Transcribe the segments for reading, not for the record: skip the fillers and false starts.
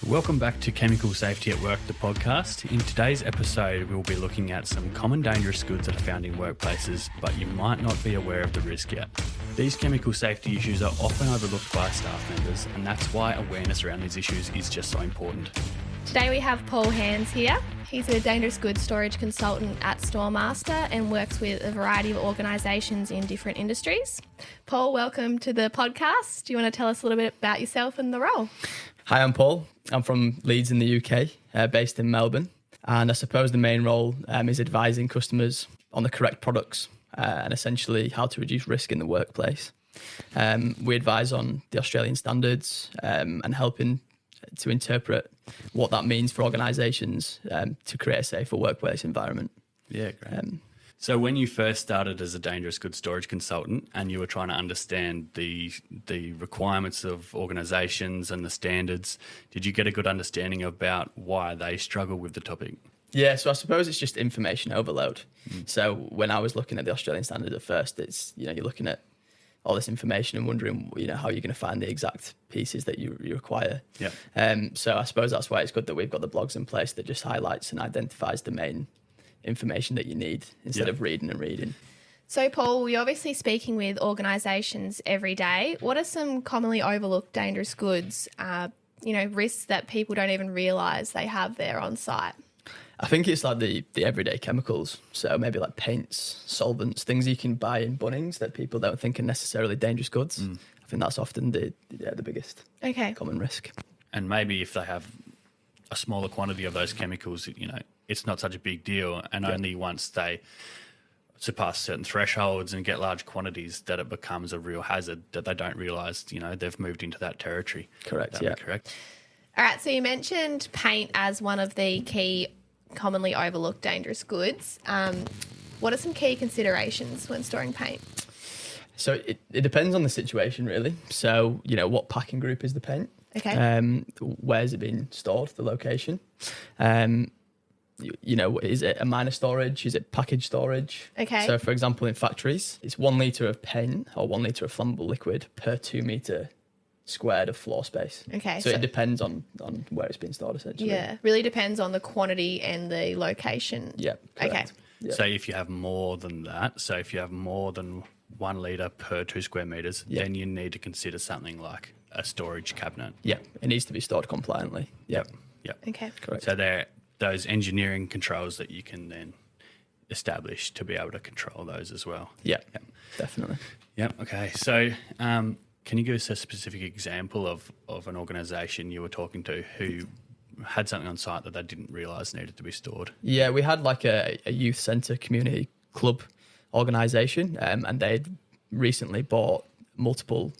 Welcome back to Chemical Safety at Work, the podcast. In today's episode, we'll be looking at some common dangerous goods that are found in workplaces, but you might not be aware of the risk yet. These chemical safety issues are often overlooked by staff members, and that's why awareness around these issues is just so important. Today we have Paul Hands here. He's a dangerous goods storage consultant at Storemasta and works with a variety of organisations in different industries. Paul, welcome to the podcast. Do you want to tell us a little bit about yourself and the role? Hi, I'm Paul. I'm from Leeds in the UK, based in Melbourne. And I suppose the main role is advising customers on the correct products and essentially how to reduce risk in the workplace. We advise on the Australian standards and helping to interpret what that means for organisations to create a safer workplace environment. Yeah, great. So when you first started as a dangerous goods storage consultant and you were trying to understand the requirements of organisations and the standards, did you get a good understanding about why they struggle with the topic? Yeah, so I suppose it's just information overload. So when I was looking at the Australian standard at first, it's, you're looking at all this information and wondering, how you're going to find the exact pieces that you require. Yeah. So I suppose that's why it's good that we've got the blogs in place that just highlights and identifies the main information that you need instead of reading. So, Paul, we're obviously speaking with organisations every day. What are some commonly overlooked dangerous goods, risks that people don't even realise they have there on site? I think it's like the everyday chemicals. So maybe like paints, solvents, things you can buy in Bunnings that people don't think are necessarily dangerous goods. I think that's often the biggest common risk. And maybe if they have a smaller quantity of those chemicals, it's not such a big deal. And only once they surpass certain thresholds and get large quantities that it becomes a real hazard that they don't realise, they've moved into that territory. Correct, Correct. All right, so you mentioned paint as one of the key commonly overlooked dangerous goods. What are some key considerations when storing paint? So it depends on the situation, really. So, what packing group is the paint? Okay. Where's it being stored, the location? Is it a minor storage? Is it package storage? Okay. So, for example, in factories, it's 1 litre of paint or 1 litre of flammable liquid per 2 metre squared of floor space. Okay. So it depends on where it's being stored, essentially. Yeah, really depends on the quantity and the location. Yeah. Okay. Correct. Yep. So if you have more than that, so if you have more than 1 litre per 2 square metres, then you need to consider something like a storage cabinet. Yeah, it needs to be stored compliantly. Yep. Okay. Correct. So they're those engineering controls that you can then establish to be able to control those as well. Yeah, definitely. Yep. Okay. So can you give us a specific example of an organisation you were talking to who had something on site that they didn't realise needed to be stored? Yeah, we had like a youth centre community club organisation and they'd recently bought multiple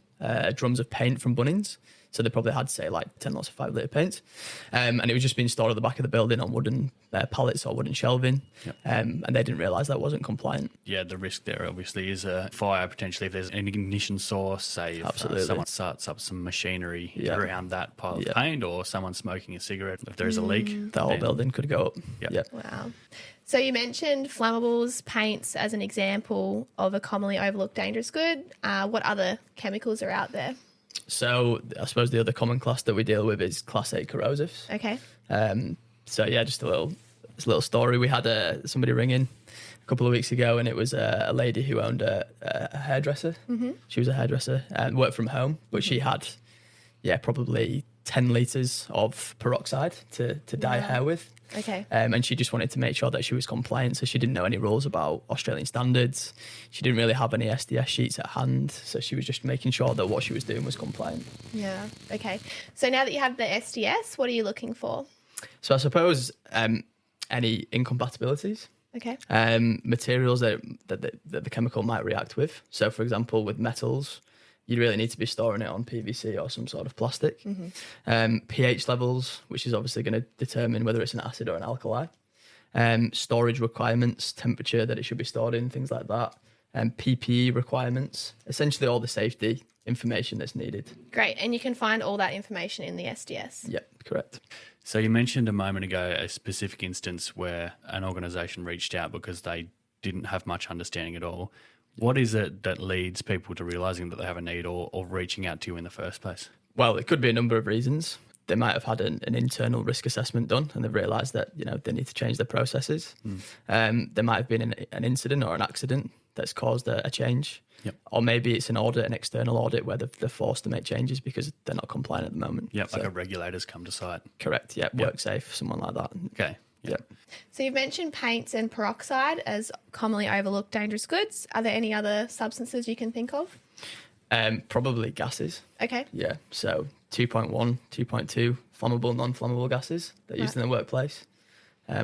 drums of paint from Bunnings. So they probably had, say, like 10 lots of 5 litre paint. And it was just being stored at the back of the building on wooden pallets or wooden shelving. Yep. And they didn't realise that wasn't compliant. Yeah, the risk there obviously is a fire potentially if there's an ignition source, say if someone starts up some machinery around that pile of paint or someone smoking a cigarette. If there is a leak, The whole building could go up. Yep. Wow. So you mentioned flammables, paints as an example of a commonly overlooked dangerous good. What other chemicals are out there? So I suppose the other common class that we deal with is Class A corrosives. Okay. Just a little story. We had somebody ring in a couple of weeks ago, and it was a lady who owned a hairdresser. Mm-hmm. She was a hairdresser and worked from home, but she had, probably 10 litres of peroxide to dye hair with. Okay. And she just wanted to make sure that she was compliant, so she didn't know any rules about Australian standards. She didn't really have any SDS sheets at hand, so she was just making sure that what she was doing was compliant. Yeah. Okay. So now that you have the SDS, what are you looking for? So I suppose any incompatibilities. Okay. Materials that the chemical might react with. So, for example, with metals, you really need to be storing it on PVC or some sort of plastic. Mm-hmm. pH levels, which is obviously going to determine whether it's an acid or an alkali. Storage requirements, temperature that it should be stored in, things like that. PPE requirements, essentially all the safety information that's needed. Great. And you can find all that information in the SDS? Yep, correct. So you mentioned a moment ago a specific instance where an organisation reached out because they didn't have much understanding at all. What is it that leads people to realising that they have a need or reaching out to you in the first place? Well, it could be a number of reasons. they might have had an internal risk assessment done and they've realised that, they need to change their processes. There might have been an incident or an accident that's caused a change. Yep. Or maybe it's an external audit where they're forced to make changes because they're not compliant at the moment. Yep, like a regulator's come to site. Correct, yeah. WorkSafe, someone like that. Okay. Yep. So you've mentioned paints and peroxide as commonly overlooked dangerous goods. Are there any other substances you can think of? Probably gases. Okay. Yeah, so 2.1, 2.2 flammable, non-flammable gases that are used in the workplace.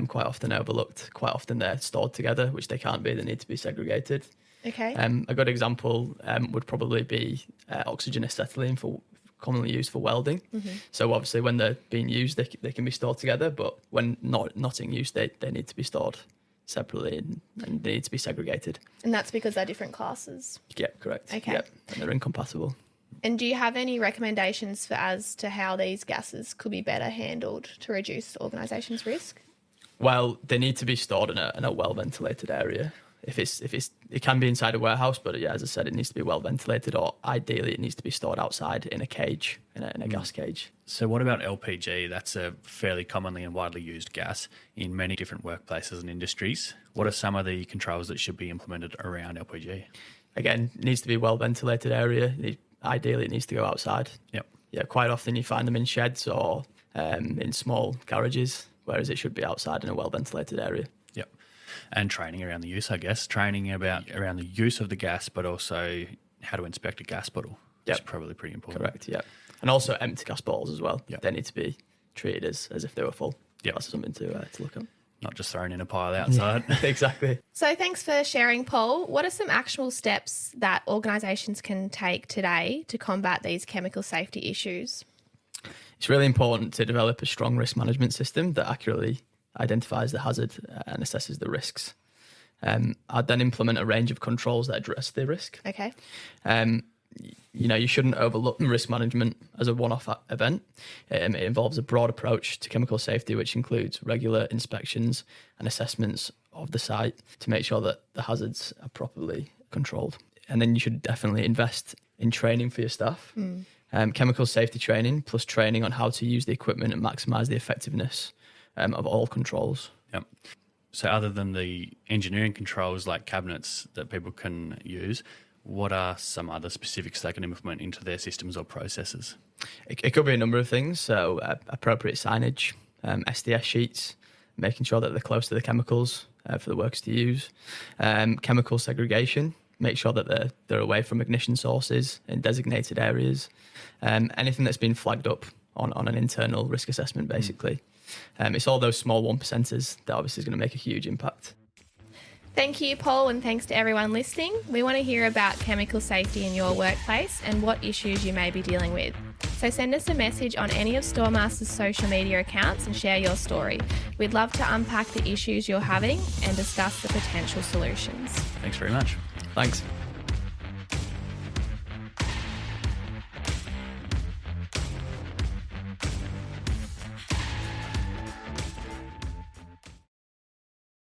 Quite often overlooked. Quite often they're stored together, which they can't be. They need to be segregated. Okay. A good example would probably be oxygen acetylene, commonly used for welding. So obviously when they're being used, they can be stored together, but when not in use, they need to be stored separately and they need to be segregated. And that's because they're different classes? Yeah, correct. Okay. Yep, and they're incompatible. And do you have any recommendations as to how these gases could be better handled to reduce organisations' risk? Well, they need to be stored in a well-ventilated area. It can be inside a warehouse, but yeah, as I said, it needs to be well ventilated, or ideally it needs to be stored outside in a cage, in a gas cage. So what about LPG? That's a fairly commonly and widely used gas in many different workplaces and industries. What are some of the controls that should be implemented around LPG? Again, it needs to be a well ventilated area. Ideally, it needs to go outside. Yep. Yeah, quite often you find them in sheds or in small garages, whereas it should be outside in a well ventilated area. Yep. And training around the use, I guess. Training around the use of the gas, but also how to inspect a gas bottle. Yep. It's probably pretty important. Correct, yeah. And also empty gas bottles as well. Yep. They need to be treated as if they were full. Yep. That's something to look at. Not just thrown in a pile outside. Exactly. So thanks for sharing, Paul. What are some actionable steps that organisations can take today to combat these chemical safety issues? It's really important to develop a strong risk management system that accurately identifies the hazard and assesses the risks. I'd then implement a range of controls that address the risk. Okay. You shouldn't overlook risk management as a one-off event. It involves a broad approach to chemical safety, which includes regular inspections and assessments of the site to make sure that the hazards are properly controlled. And then you should definitely invest in training for your staff. Chemical safety training plus training on how to use the equipment and maximise the effectiveness of all controls. Yep. So other than the engineering controls like cabinets that people can use, what are some other specifics they can implement into their systems or processes? It could be a number of things. So appropriate signage, SDS sheets, making sure that they're close to the chemicals for the workers to use. Chemical segregation, make sure that they're away from ignition sources in designated areas. Anything that's been flagged up on an internal risk assessment, basically. It's all those small 1%ers that obviously is going to make a huge impact. Thank you, Paul, and thanks to everyone listening. We want to hear about chemical safety in your workplace and what issues you may be dealing with. So send us a message on any of Storemasta's social media accounts and share your story. We'd love to unpack the issues you're having and discuss the potential solutions. Thanks very much. Thanks.